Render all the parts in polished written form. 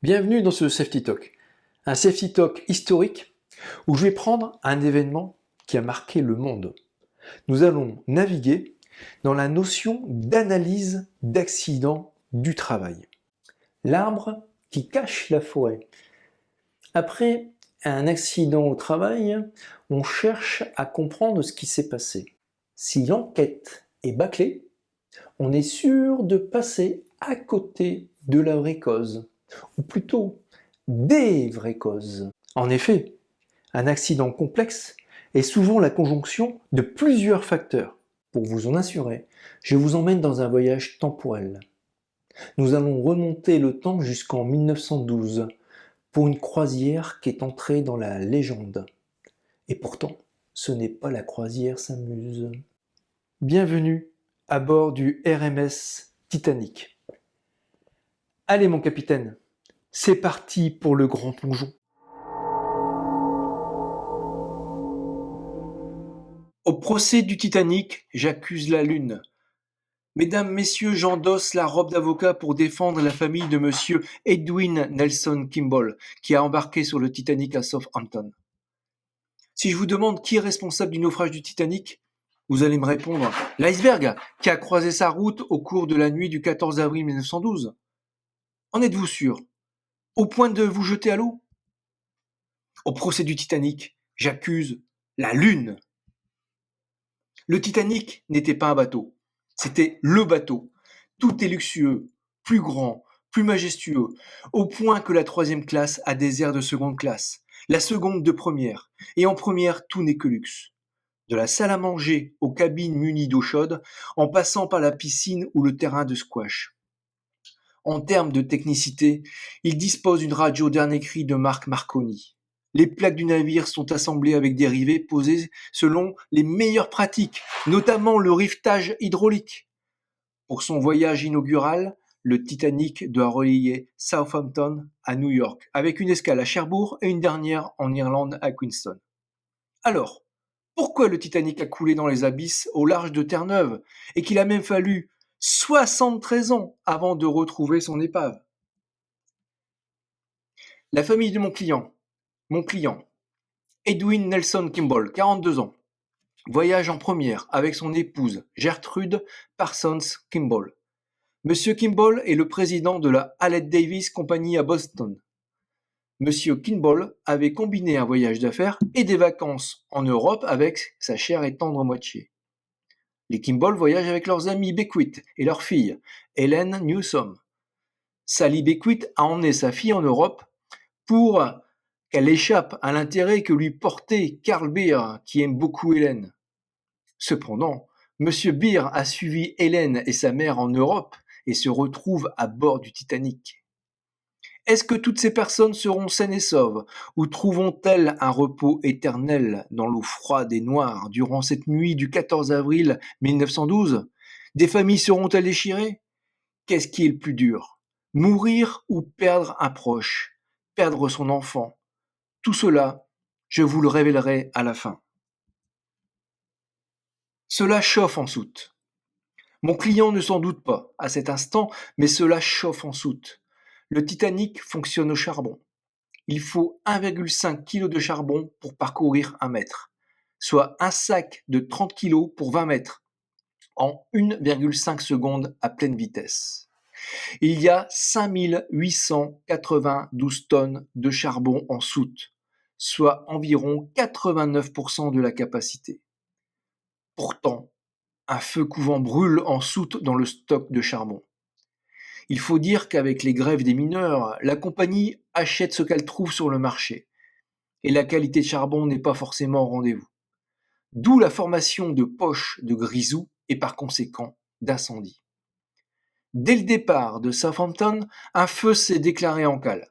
Bienvenue dans ce Safety Talk, un Safety Talk historique où je vais prendre un événement qui a marqué le monde. Nous allons naviguer dans la notion d'analyse d'accident du travail. L'arbre qui cache la forêt. Après un accident au travail, on cherche à comprendre ce qui s'est passé. Si l'enquête est bâclée, on est sûr de passer à côté de la vraie cause, ou plutôt des vraies causes. En effet, un accident complexe est souvent la conjonction de plusieurs facteurs. Pour vous en assurer, je vous emmène dans un voyage temporel. Nous allons remonter le temps jusqu'en 1912 pour une croisière qui est entrée dans la légende. Et pourtant, ce n'est pas la croisière s'amuse. Bienvenue à bord du RMS Titanic. Allez mon capitaine, c'est parti pour le grand plongeon. Au procès du Titanic, j'accuse la Lune. Mesdames, messieurs, j'endosse la robe d'avocat pour défendre la famille de monsieur Edwin Nelson Kimball, qui a embarqué sur le Titanic à Southampton. Si je vous demande qui est responsable du naufrage du Titanic, vous allez me répondre l'iceberg qui a croisé sa route au cours de la nuit du 14 avril 1912. En êtes-vous sûr? Au point de vous jeter à l'eau? Au procès du Titanic, j'accuse la Lune. Le Titanic n'était pas un bateau, c'était le bateau. Tout est luxueux, plus grand, plus majestueux, au point que la troisième classe a des airs de seconde classe, la seconde de première, et en première tout n'est que luxe. De la salle à manger aux cabines munies d'eau chaude, en passant par la piscine ou le terrain de squash. En termes de technicité, il dispose d'une radio dernier cri de marque Marconi. Les plaques du navire sont assemblées avec des rivets posés selon les meilleures pratiques, notamment le rivetage hydraulique. Pour son voyage inaugural, le Titanic doit relier Southampton à New York, avec une escale à Cherbourg et une dernière en Irlande à Queenstown. Alors, pourquoi le Titanic a coulé dans les abysses au large de Terre-Neuve et qu'il a même fallu 73 ans avant de retrouver son épave? La famille de mon client, Edwin Nelson Kimball, 42 ans, voyage en première avec son épouse Gertrude Parsons Kimball. Monsieur Kimball est le président de la Hallett Davis Company à Boston. Monsieur Kimball avait combiné un voyage d'affaires et des vacances en Europe avec sa chère et tendre moitié. Les Kimball voyagent avec leurs amis Beckwith et leur fille, Helen Newsom. Sally Beckwith a emmené sa fille en Europe pour qu'elle échappe à l'intérêt que lui portait Carl Beer, qui aime beaucoup Hélène. Cependant, Monsieur Beer a suivi Hélène et sa mère en Europe et se retrouve à bord du Titanic. Est-ce que toutes ces personnes seront saines et sauves, ou trouveront-elles un repos éternel dans l'eau froide et noire durant cette nuit du 14 avril 1912? Des familles seront-elles déchirées? Qu'est-ce qui est le plus dur? Mourir ou perdre un proche? Perdre son enfant? Tout cela, je vous le révélerai à la fin. Cela chauffe en soute. Mon client ne s'en doute pas à cet instant, mais cela chauffe en soute. Le Titanic fonctionne au charbon. Il faut 1,5 kg de charbon pour parcourir 1 mètre, soit un sac de 30 kg pour 20 mètres, en 1,5 secondes à pleine vitesse. Il y a 5892 tonnes de charbon en soute, soit environ 89% de la capacité. Pourtant, un feu couvant brûle en soute dans le stock de charbon. Il faut dire qu'avec les grèves des mineurs, la compagnie achète ce qu'elle trouve sur le marché. Et la qualité de charbon n'est pas forcément au rendez-vous. D'où la formation de poches de grisou et par conséquent d'incendies. Dès le départ de Southampton, un feu s'est déclaré en cale.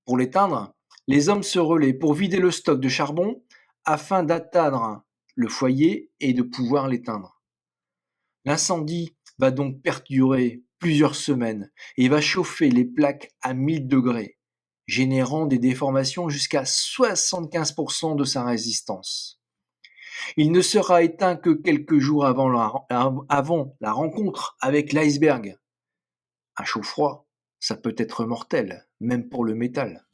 Pour l'éteindre, les hommes se relaient pour vider le stock de charbon afin d'atteindre le foyer et de pouvoir l'éteindre. L'incendie va donc perdurer plusieurs semaines et va chauffer les plaques à 1000 degrés, générant des déformations jusqu'à 75% de sa résistance. Il ne sera éteint que quelques jours avant la rencontre avec l'iceberg. Un chaud-froid, ça peut être mortel. même pour le métal.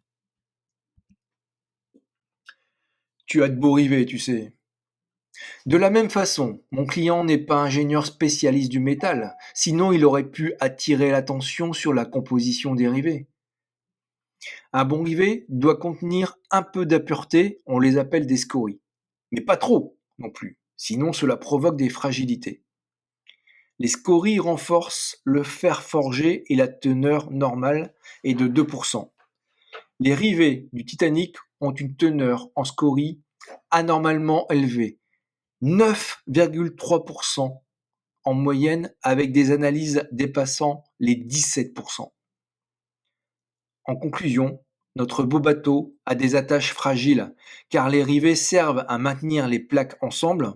Tu as de beaux rivets, tu sais. De la même façon, mon client n'est pas ingénieur spécialiste du métal, sinon il aurait pu attirer l'attention sur la composition des rivets. Un bon rivet doit contenir un peu d'impureté, on les appelle des scories. Mais pas trop non plus, sinon cela provoque des fragilités. Les scories renforcent le fer forgé et la teneur normale est de 2%. Les rivets du Titanic ont une teneur en scories anormalement élevée, 9,3% en moyenne avec des analyses dépassant les 17%. En conclusion, notre beau bateau a des attaches fragiles car les rivets servent à maintenir les plaques ensemble,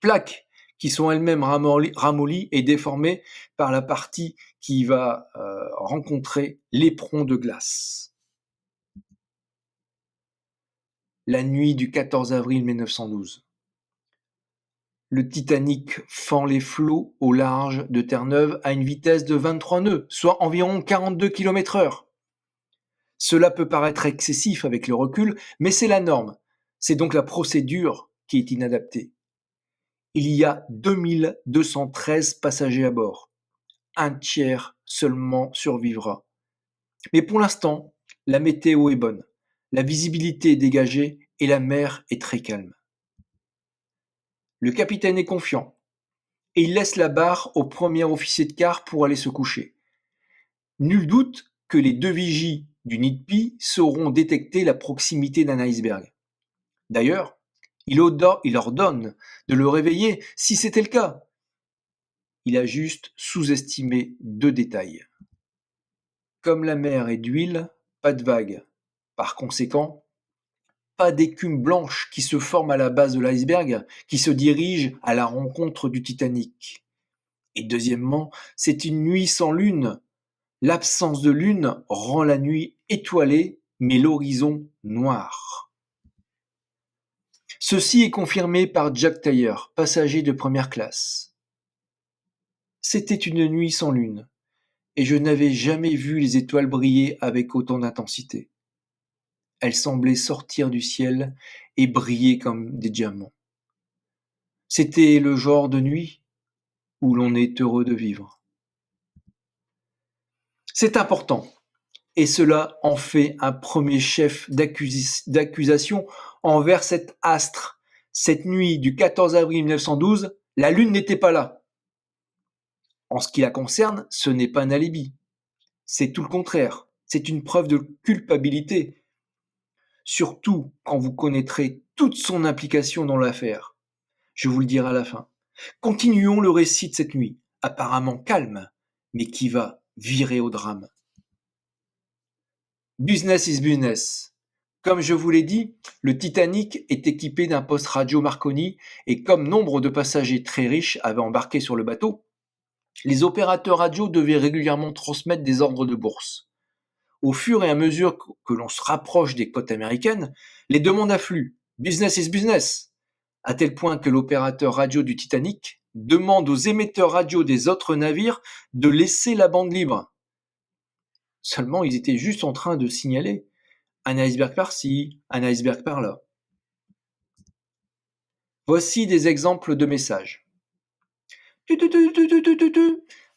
plaques qui sont elles-mêmes ramollies et déformées par la partie qui va rencontrer l'éperon de glace. La nuit du 14 avril 1912. Le Titanic fend les flots au large de Terre-Neuve à une vitesse de 23 nœuds, soit environ 42 km/h. Cela peut paraître excessif avec le recul, mais c'est la norme. C'est donc la procédure qui est inadaptée. Il y a 2213 passagers à bord. Un tiers seulement survivra. Mais pour l'instant, la météo est bonne, la visibilité est dégagée et la mer est très calme. Le capitaine est confiant et il laisse la barre au premier officier de quart pour aller se coucher. Nul doute que les deux vigies du NITPI sauront détecter la proximité d'un iceberg. D'ailleurs, il ordonne de le réveiller si c'était le cas. Il a juste sous-estimé 2 détails. Comme la mer est d'huile, pas de vagues. Par conséquent, pas d'écume blanche qui se forme à la base de l'iceberg, qui se dirige à la rencontre du Titanic. Et deuxièmement, c'est une nuit sans lune. L'absence de lune rend la nuit étoilée, mais l'horizon noir. Ceci est confirmé par Jack Taylor, passager de première classe. C'était une nuit sans lune, et je n'avais jamais vu les étoiles briller avec autant d'intensité. Elles semblaient sortir du ciel et briller comme des diamants. C'était le genre de nuit où l'on est heureux de vivre. C'est important, et cela en fait un premier chef d'accusation envers cet astre. Cette nuit du 14 avril 1912, la lune n'était pas là. En ce qui la concerne, ce n'est pas un alibi. C'est tout le contraire. C'est une preuve de culpabilité. Surtout quand vous connaîtrez toute son implication dans l'affaire. Je vous le dirai à la fin. Continuons le récit de cette nuit, apparemment calme, mais qui va virer au drame. Business is business. Comme je vous l'ai dit, le Titanic est équipé d'un poste radio Marconi et comme nombre de passagers très riches avaient embarqué sur le bateau, les opérateurs radio devaient régulièrement transmettre des ordres de bourse. Au fur et à mesure que l'on se rapproche des côtes américaines, les demandes affluent. Business is business. À tel point que l'opérateur radio du Titanic demande aux émetteurs radio des autres navires de laisser la bande libre. Seulement, ils étaient juste en train de signaler un iceberg par-ci, un iceberg par-là. Voici des exemples de messages.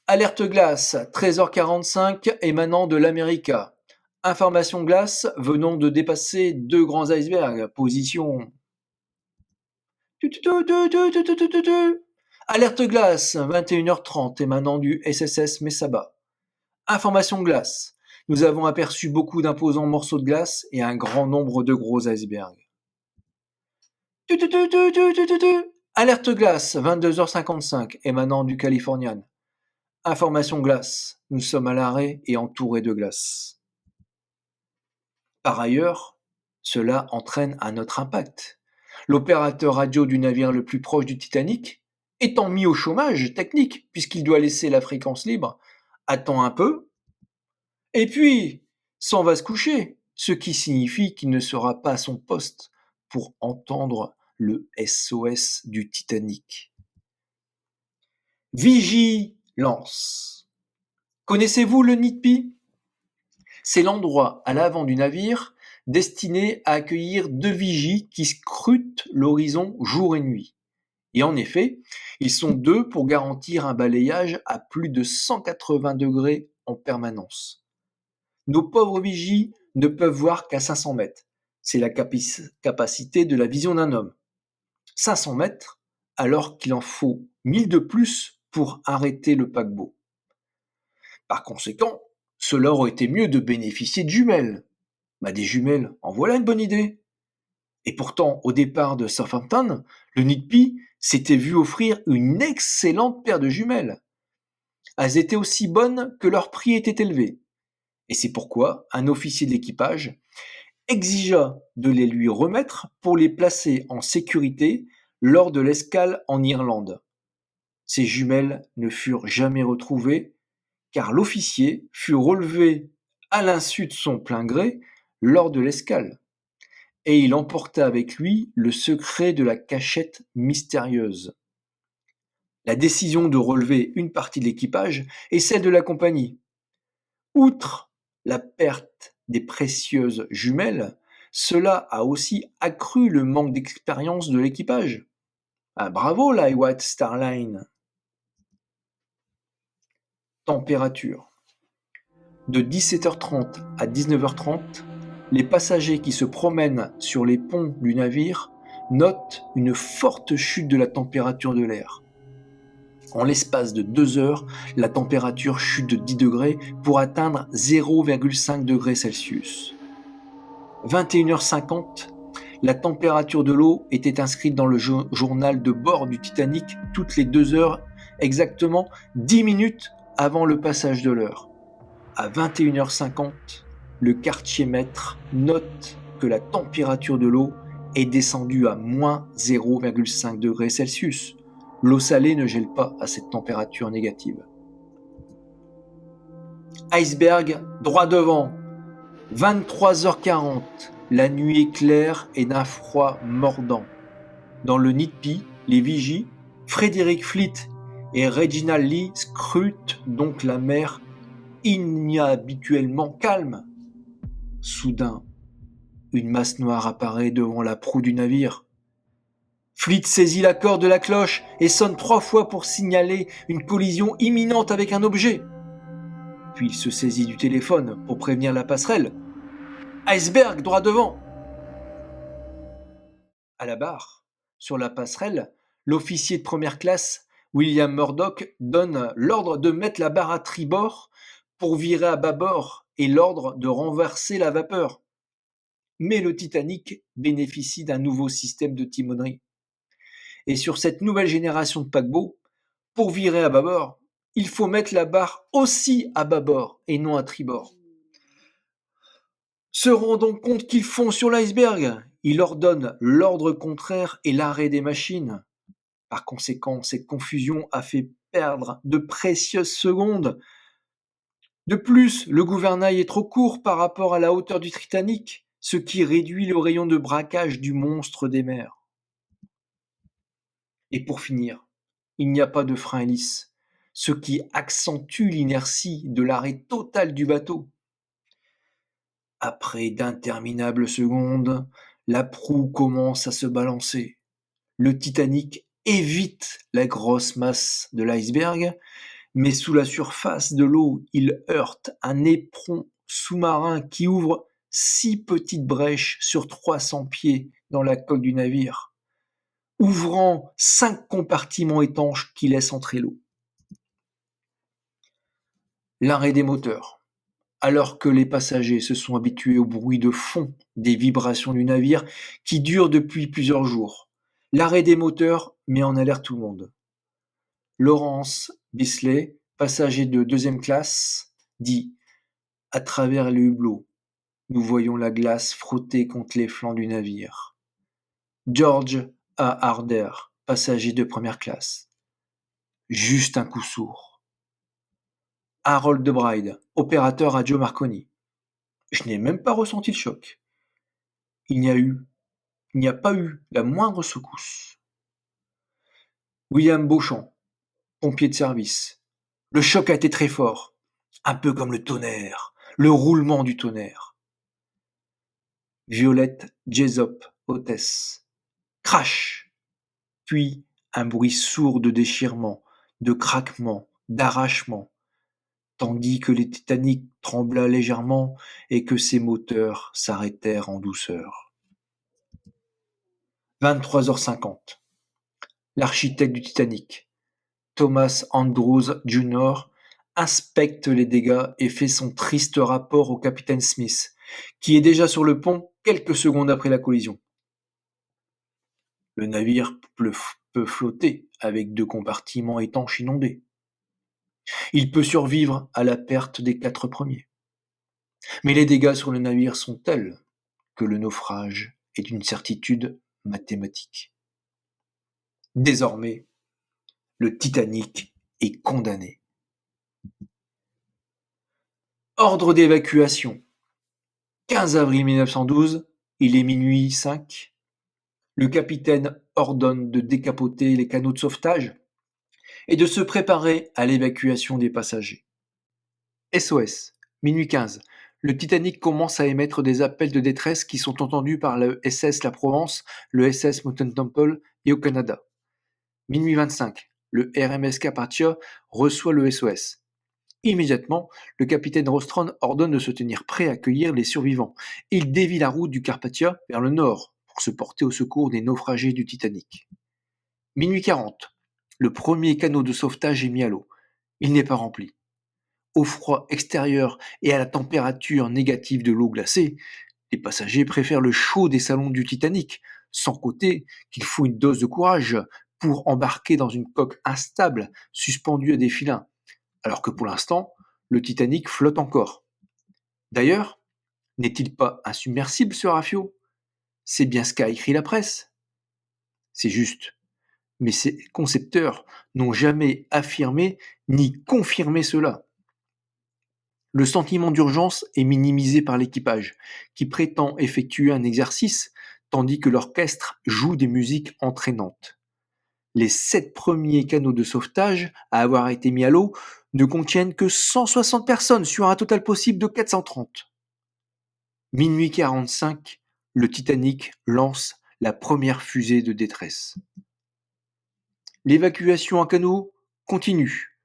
Alerte glace, 13h45 émanant de l'América. Information glace venant de dépasser 2 grands icebergs. Position. Alerte glace, 21h30 émanant du SSS Mesaba. Information glace. Nous avons aperçu beaucoup d'imposants morceaux de glace et un grand nombre de gros icebergs. Alerte glace, 22h55 émanant du Californian. Information glace. Nous sommes à l'arrêt et entourés de glace. Par ailleurs, cela entraîne un autre impact. L'opérateur radio du navire le plus proche du Titanic, étant mis au chômage technique puisqu'il doit laisser la fréquence libre, attend un peu, et puis s'en va se coucher, ce qui signifie qu'il ne sera pas à son poste pour entendre le SOS du Titanic. Vigilance. Connaissez-vous le NITPI ? C'est l'endroit à l'avant du navire destiné à accueillir 2 vigies qui scrutent l'horizon jour et nuit. Et en effet, ils sont 2 pour garantir un balayage à plus de 180 degrés en permanence. Nos pauvres vigies ne peuvent voir qu'à 500 mètres. C'est la capacité de la vision d'un homme. 500 mètres, alors qu'il en faut 1000 de plus pour arrêter le paquebot. Par conséquent, cela aurait été mieux de bénéficier de jumelles. Des jumelles, en voilà une bonne idée. Et pourtant, au départ de Southampton, le NITP s'était vu offrir une excellente paire de jumelles. Elles étaient aussi bonnes que leur prix était élevé. Et c'est pourquoi un officier de l'équipage exigea de les lui remettre pour les placer en sécurité lors de l'escale en Irlande. Ces jumelles ne furent jamais retrouvées car l'officier fut relevé à l'insu de son plein gré lors de l'escale, et il emporta avec lui le secret de la cachette mystérieuse. La décision de relever une partie de l'équipage est celle de la compagnie. Outre la perte des précieuses jumelles, cela a aussi accru le manque d'expérience de l'équipage. Bravo la White Star Line. Température. De 17h30 à 19h30, les passagers qui se promènent sur les ponts du navire notent une forte chute de la température de l'air. En l'espace de 2 heures, la température chute de 10 degrés pour atteindre 0,5 degrés Celsius. 21h50, la température de l'eau était inscrite dans le journal de bord du Titanic toutes les 2 heures, exactement 10 minutes avant le passage de l'heure. À 21h50, le quartier-mètre note que la température de l'eau est descendue à moins 0,5 degrés Celsius. L'eau salée ne gèle pas à cette température négative. Iceberg droit devant. 23h40. La nuit est claire et d'un froid mordant. Dans le NITP, les vigies, Frederick Fleet et Reginald Lee scrutent donc la mer inhabituellement calme. Soudain, une masse noire apparaît devant la proue du navire. Fleet saisit la corde de la cloche et sonne 3 fois pour signaler une collision imminente avec un objet. Puis il se saisit du téléphone pour prévenir la passerelle. Iceberg droit devant. À la barre, sur la passerelle, l'officier de première classe, William Murdoch, donne l'ordre de mettre la barre à tribord pour virer à bâbord et l'ordre de renverser la vapeur. Mais le Titanic bénéficie d'un nouveau système de timonerie. Et sur cette nouvelle génération de paquebots, pour virer à bâbord, il faut mettre la barre aussi à bâbord et non à tribord. Se rendant compte qu'ils font sur l'iceberg, il ordonne l'ordre contraire et l'arrêt des machines. Par conséquent, cette confusion a fait perdre de précieuses secondes. De plus, le gouvernail est trop court par rapport à la hauteur du Titanic, ce qui réduit le rayon de braquage du monstre des mers. Et pour finir, il n'y a pas de frein hélice, ce qui accentue l'inertie de l'arrêt total du bateau. Après d'interminables secondes, la proue commence à se balancer. Le Titanic évite la grosse masse de l'iceberg, mais sous la surface de l'eau, il heurte un éperon sous-marin qui ouvre 6 petites brèches sur 300 pieds dans la coque du navire, ouvrant 5 compartiments étanches qui laissent entrer l'eau. L'arrêt des moteurs. Alors que les passagers se sont habitués au bruit de fond des vibrations du navire qui durent depuis plusieurs jours, l'arrêt des moteurs met en alerte tout le monde. Lawrence Bisley, passager de 2e classe, dit « À travers les hublots, nous voyons la glace frotter contre les flancs du navire. » George A. Harder, passager de 1re classe. Juste un coup sourd. Harold de Bride, opérateur radio Marconi. Je n'ai même pas ressenti le choc. Il n'y a pas eu la moindre secousse. William Beauchamp, pompier de service. Le choc a été très fort, un peu comme le tonnerre. le roulement du tonnerre. Violette Jessop, hôtesse. Crash! Puis un bruit sourd de déchirement, de craquement, d'arrachement, tandis que le Titanic trembla légèrement et que ses moteurs s'arrêtèrent en douceur. 23h50. L'architecte du Titanic, Thomas Andrews Jr., inspecte les dégâts et fait son triste rapport au capitaine Smith, qui est déjà sur le pont quelques secondes après la collision. Le navire peut flotter avec 2 compartiments étanches inondés. Il peut survivre à la perte des 4 premiers. Mais les dégâts sur le navire sont tels que le naufrage est une certitude mathématique. Désormais, le Titanic est condamné. Ordre d'évacuation. 15 avril 1912, il est minuit 5. Le capitaine ordonne de décapoter les canots de sauvetage et de se préparer à l'évacuation des passagers. SOS, minuit 15. Le Titanic commence à émettre des appels de détresse qui sont entendus par le SS La Provence, le SS Mountain Temple et au Canada. Minuit 25. Le RMS Carpathia reçoit le SOS. Immédiatement, le capitaine Rostron ordonne de se tenir prêt à accueillir les survivants. Il dévie la route du Carpathia vers le nord pour se porter au secours des naufragés du Titanic. Minuit 40. Le premier canot de sauvetage est mis à l'eau. Il n'est pas rempli. Au froid extérieur et à la température négative de l'eau glacée, les passagers préfèrent le chaud des salons du Titanic, sans compter qu'il faut une dose de courage pour embarquer dans une coque instable suspendue à des filins, alors que pour l'instant, le Titanic flotte encore. D'ailleurs, n'est-il pas insubmersible ce rafio? C'est bien ce qu'a écrit la presse. C'est juste, mais ses concepteurs n'ont jamais affirmé ni confirmé cela. Le sentiment d'urgence est minimisé par l'équipage, qui prétend effectuer un exercice tandis que l'orchestre joue des musiques entraînantes. Les 7 premiers canots de sauvetage à avoir été mis à l'eau ne contiennent que 160 personnes sur un total possible de 430. Minuit 45, le Titanic lance la première fusée de détresse. L'évacuation en canot continue.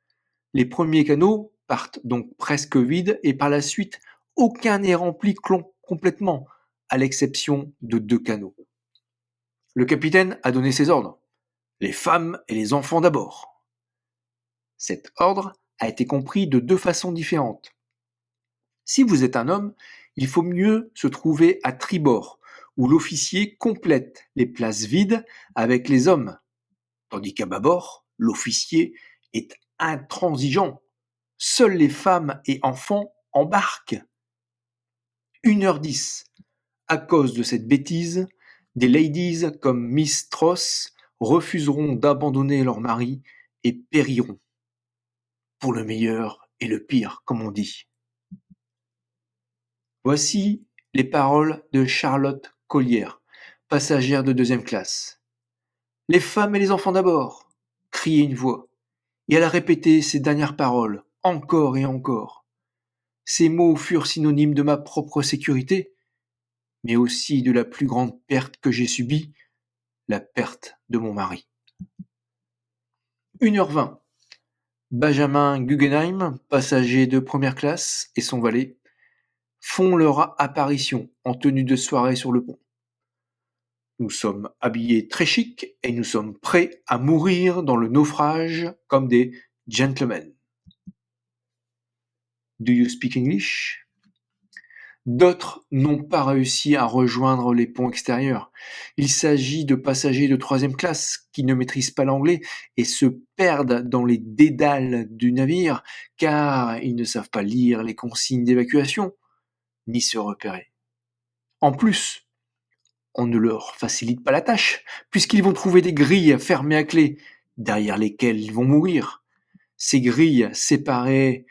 Les premiers canots partent donc presque vides et par la suite, aucun n'est rempli complètement, à l'exception de 2 canots. Le capitaine a donné ses ordres. Les femmes et les enfants d'abord. Cet ordre a été compris de 2 façons différentes. Si vous êtes un homme, il faut mieux se trouver à tribord, où l'officier complète les places vides avec les hommes, tandis qu'à bâbord, l'officier est intransigeant. Seules les femmes et enfants embarquent. 1h10. À cause de cette bêtise, des ladies comme Miss Tross refuseront d'abandonner leur mari et périront. Pour le meilleur et le pire, comme on dit. Voici les paroles de Charlotte Collier, passagère de 2e classe. Les femmes et les enfants d'abord, criait une voix, et elle a répété ces dernières paroles, encore et encore. Ces mots furent synonymes de ma propre sécurité, mais aussi de la plus grande perte que j'ai subie, la perte de mon mari. 1h20. Benjamin Guggenheim, passager de 1re classe, et son valet, font leur apparition en tenue de soirée sur le pont. Nous sommes habillés très chic et nous sommes prêts à mourir dans le naufrage comme des gentlemen. Do you speak English? D'autres n'ont pas réussi à rejoindre les ponts extérieurs. Il s'agit de passagers de 3e classe qui ne maîtrisent pas l'anglais et se perdent dans les dédales du navire car ils ne savent pas lire les consignes d'évacuation ni se repérer. En plus, on ne leur facilite pas la tâche puisqu'ils vont trouver des grilles fermées à clé derrière lesquelles ils vont mourir. Ces grilles séparaient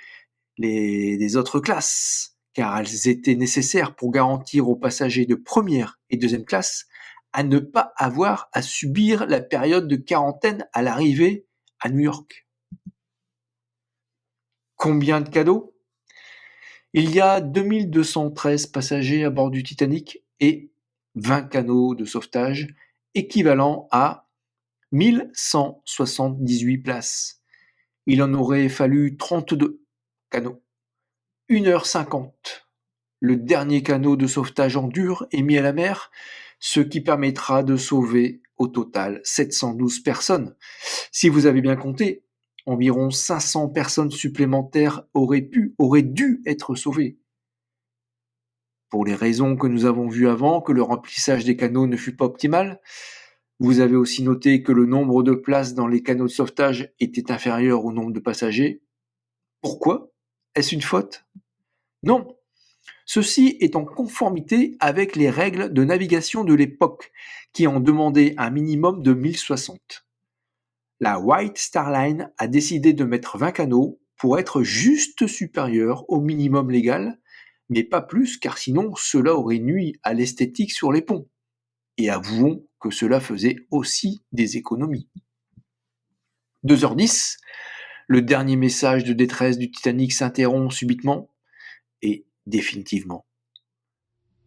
des autres classes car elles étaient nécessaires pour garantir aux passagers de 1re et 2e classe à ne pas avoir à subir la période de quarantaine à l'arrivée à New York. Combien de cadeaux? Il y a 2213 passagers à bord du Titanic et 20 canots de sauvetage, équivalent à 1178 places. Il en aurait fallu 32 canots. 1h50. Le dernier canot de sauvetage en dur est mis à la mer, ce qui permettra de sauver au total 712 personnes. Si vous avez bien compté, environ 500 personnes supplémentaires auraient dû être sauvées. Pour les raisons que nous avons vues avant, que le remplissage des canots ne fut pas optimal, vous avez aussi noté que le nombre de places dans les canots de sauvetage était inférieur au nombre de passagers. Pourquoi? Est-ce une faute? Non. Ceci est en conformité avec les règles de navigation de l'époque, qui en demandaient un minimum de 1060. La White Star Line a décidé de mettre 20 canots pour être juste supérieur au minimum légal, mais pas plus car sinon cela aurait nui à l'esthétique sur les ponts. Et avouons que cela faisait aussi des économies. 2h10, le dernier message de détresse du Titanic s'interrompt subitement et définitivement.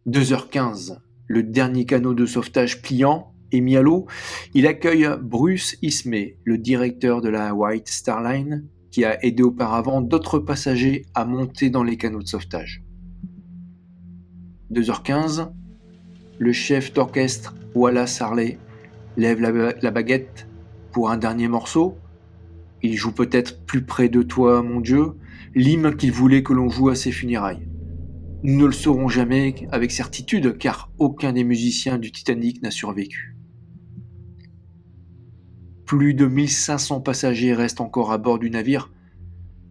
2h15, le dernier canot de sauvetage pliant est mis à l'eau. Il accueille Bruce Ismay, le directeur de la White Star Line, qui a aidé auparavant d'autres passagers à monter dans les canots de sauvetage. 2h15, le chef d'orchestre Wallace Harley lève la baguette pour un dernier morceau. Il joue peut-être Plus près de toi, mon Dieu, l'hymne qu'il voulait que l'on joue à ses funérailles. Nous ne le saurons jamais avec certitude, car aucun des musiciens du Titanic n'a survécu. Plus de 1500 passagers restent encore à bord du navire.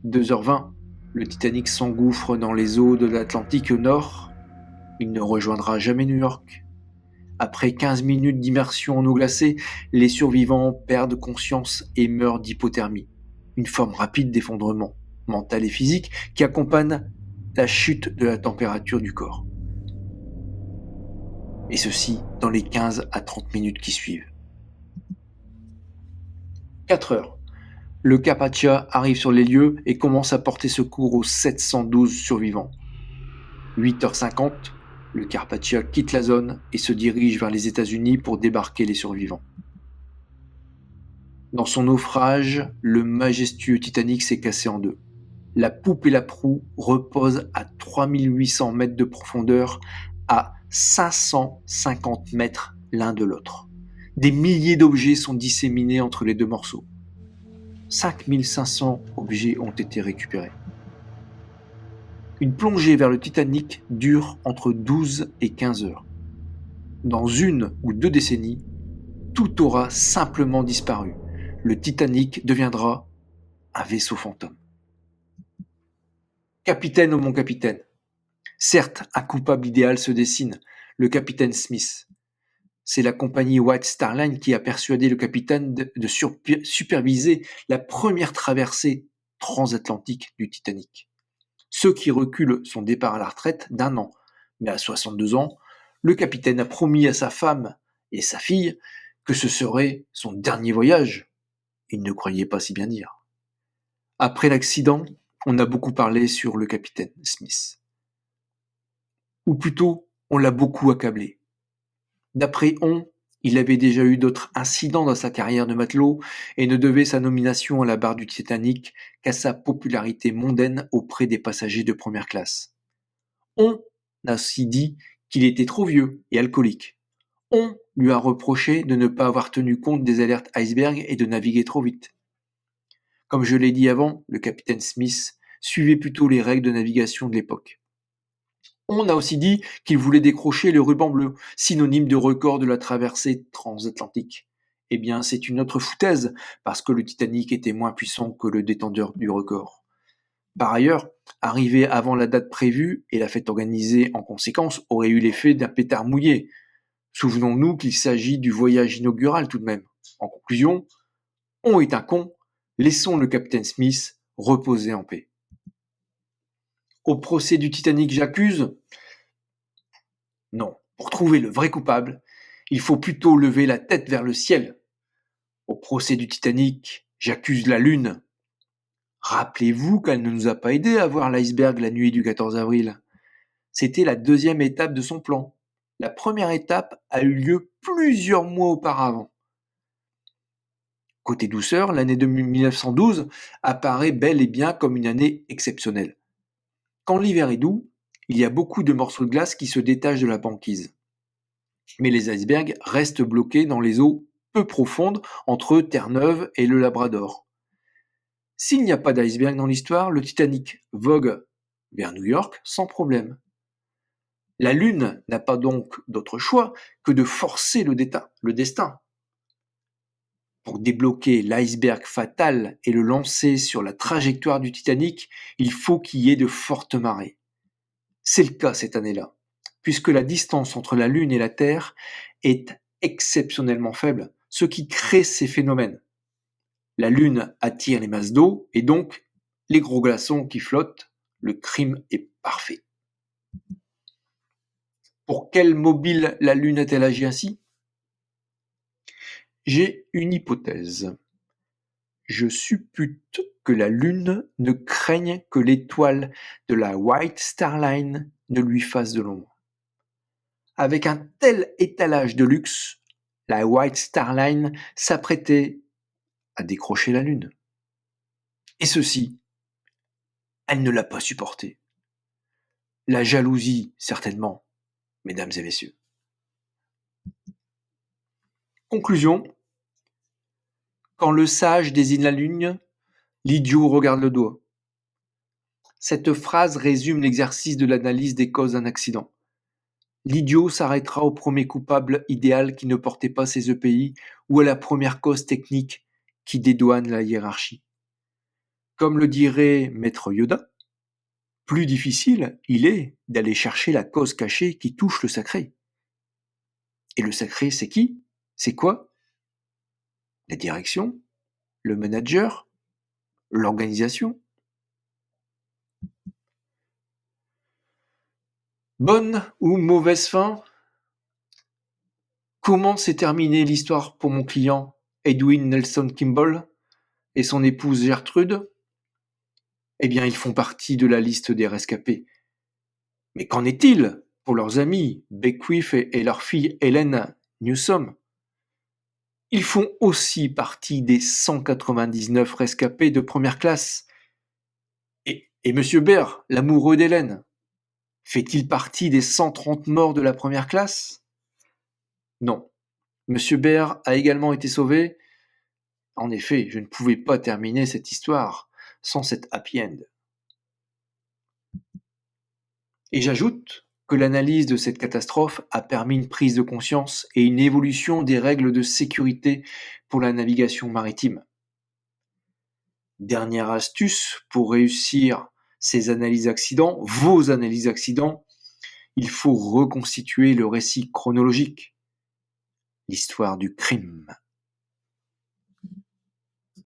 2h20, le Titanic s'engouffre dans les eaux de l'Atlantique Nord. Il ne rejoindra jamais New York. Après 15 minutes d'immersion en eau glacée, les survivants perdent conscience et meurent d'hypothermie, une forme rapide d'effondrement mental et physique qui accompagne la chute de la température du corps. Et ceci dans les 15 à 30 minutes qui suivent. 4 heures. Le Carpathia arrive sur les lieux et commence à porter secours aux 712 survivants. 8h50, le Carpathia quitte la zone et se dirige vers les États-Unis pour débarquer les survivants. Dans son naufrage, le majestueux Titanic s'est cassé en deux. La poupe et la proue reposent à 3800 mètres de profondeur, à 550 mètres l'un de l'autre. Des milliers d'objets sont disséminés entre les deux morceaux. 5500 objets ont été récupérés. Une plongée vers le Titanic dure entre 12 et 15 heures. Dans 1 ou 2 décennies, tout aura simplement disparu. Le Titanic deviendra un vaisseau fantôme. Capitaine ou mon capitaine. Certes, un coupable idéal se dessine, le capitaine Smith. C'est la compagnie White Star Line qui a persuadé le capitaine de superviser la première traversée transatlantique du Titanic. Ce qui recule son départ à la retraite d'1 an. Mais à 62 ans, le capitaine a promis à sa femme et sa fille que ce serait son dernier voyage. Il ne croyait pas si bien dire. Après l'accident, on a beaucoup parlé sur le capitaine Smith. Ou plutôt, on l'a beaucoup accablé. D'après il avait déjà eu d'autres incidents dans sa carrière de matelot et ne devait sa nomination à la barre du Titanic qu'à sa popularité mondaine auprès des passagers de première classe. On a aussi dit qu'il était trop vieux et alcoolique. On lui a reproché de ne pas avoir tenu compte des alertes iceberg et de naviguer trop vite. Comme je l'ai dit avant, le capitaine Smith suivait plutôt les règles de navigation de l'époque. On a aussi dit qu'il voulait décrocher le ruban bleu, synonyme de record de la traversée transatlantique. Eh bien, c'est une autre foutaise, parce que le Titanic était moins puissant que le détenteur du record. Par ailleurs, arriver avant la date prévue et la fête organisée en conséquence aurait eu l'effet d'un pétard mouillé. Souvenons-nous qu'il s'agit du voyage inaugural tout de même. En conclusion, on est un con, laissons le capitaine Smith reposer en paix. Au procès du Titanic, j'accuse? Non, pour trouver le vrai coupable, il faut plutôt lever la tête vers le ciel. Au procès du Titanic, j'accuse la Lune. Rappelez-vous qu'elle ne nous a pas aidés à voir l'iceberg la nuit du 14 avril. C'était la deuxième étape de son plan. La première étape a eu lieu plusieurs mois auparavant. Côté douceur, l'année 1912 apparaît bel et bien comme une année exceptionnelle. Quand l'hiver est doux, il y a beaucoup de morceaux de glace qui se détachent de la banquise. Mais les icebergs restent bloqués dans les eaux peu profondes entre Terre-Neuve et le Labrador. S'il n'y a pas d'iceberg dans l'histoire, le Titanic vogue vers New York sans problème. La Lune n'a pas donc d'autre choix que de forcer le destin. Pour débloquer l'iceberg fatal et le lancer sur la trajectoire du Titanic, il faut qu'il y ait de fortes marées. C'est le cas cette année-là, puisque la distance entre la Lune et la Terre est exceptionnellement faible, ce qui crée ces phénomènes. La Lune attire les masses d'eau et donc les gros glaçons qui flottent. Le crime est parfait. Pour quel mobile la Lune a-t-elle agi ainsi? J'ai une hypothèse. Je suppute que la Lune ne craigne que l'étoile de la White Star Line ne lui fasse de l'ombre. Avec un tel étalage de luxe, la White Star Line s'apprêtait à décrocher la Lune. Et ceci, elle ne l'a pas supporté. La jalousie, certainement, mesdames et messieurs. Conclusion. Quand le sage désigne la Lune, l'idiot regarde le doigt. Cette phrase résume l'exercice de l'analyse des causes d'un accident. L'idiot s'arrêtera au premier coupable idéal qui ne portait pas ses EPI ou à la première cause technique qui dédouane la hiérarchie. Comme le dirait Maître Yoda, plus difficile il est d'aller chercher la cause cachée qui touche le sacré. Et le sacré, c'est qui? C'est quoi? La direction? Le manager? L'organisation? Bonne ou mauvaise fin? Comment s'est terminée l'histoire pour mon client Edwin Nelson Kimball et son épouse Gertrude? Eh bien, ils font partie de la liste des rescapés. Mais qu'en est-il pour leurs amis Beckwith et leur fille Helen Newsom? Ils font aussi partie des 199 rescapés de première classe. Et M. Baird, l'amoureux d'Hélène, fait-il partie des 130 morts de la première classe? Non. M. Baird a également été sauvé. En effet, je ne pouvais pas terminer cette histoire sans cet happy end. Et j'ajoute que l'analyse de cette catastrophe a permis une prise de conscience et une évolution des règles de sécurité pour la navigation maritime. Dernière astuce pour réussir ces analyses accidents, vos analyses accidents, il faut reconstituer le récit chronologique, l'histoire du crime.